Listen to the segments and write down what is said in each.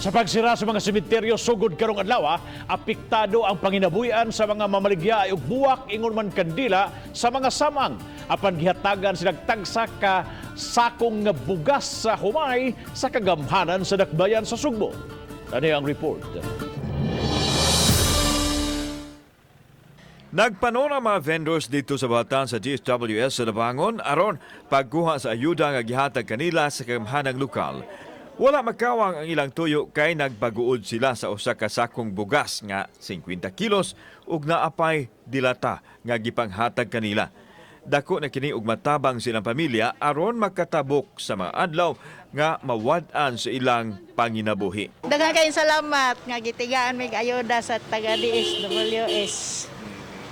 Sa pagsira sa mga sementeryo sugod karong adlaw, apektado ang panginabuhian sa mga mamaligya ug buwak ingon man kandila sa mga samang. Apan gihatagan silang tagsa ka sakong nga bugas sa humay sa kagamhanan sa dakbayan sa Sugbo. Ano ang report? Nagpanon ang mga vendors dito sa Balitang sa DSWS sa Labangon aron pagkuha sa ayuda nga gihatag kanila sa kagamhanang lokal. Wala makawang ang ilang tuyo kay nagbaguod sila sa usa ka sakong bugas nga 50 kilos ug naapay dilata nga gipanghatag kanila. Dako na kini og matabang silang pamilya aron makatabok sa mga adlaw nga mawad-an sa ilang panginabuhi. Daghang kayong salamat nga gitigaan mig ayuda sa taga DSWS.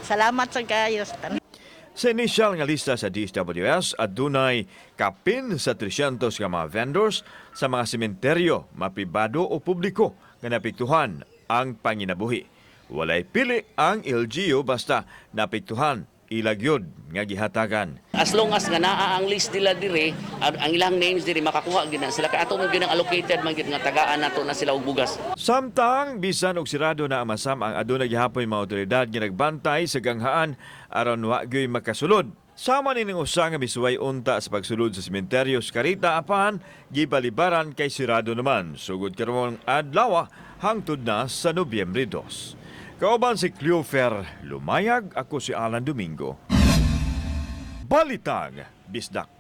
Salamat sa kayo. Sa inisyal nga lista sa DSWS, adunay kapin sa 300 nga mga vendors sa mga sementeryo, mapibado o publiko nga naapektuhan ang panginabuhi. Walay pili ang LGU basta naapektuhan ilagyod nga gihatagan. As long as nga naa ang list nila dire, ang ilang names dire makakuha gina sila kay ato mo ginang allocated man gid nga tagaan nato na sila og bugas. Samtang bisan og sirado na ang masam ang aduna gihapon mga otoridad nga nagbantay sa ganghaan aron wa gyoy makasulod. Sama ni ning usa nga misuway unta sa pagsulod sa sementeryo sa Karita apan gibalibaran kay sirado naman sugod karong adlaw hangtod na sa Nobyembre 2. Kauban si Cleofer Lumayag, ako si Alan Domingo. Balitang Bisdak.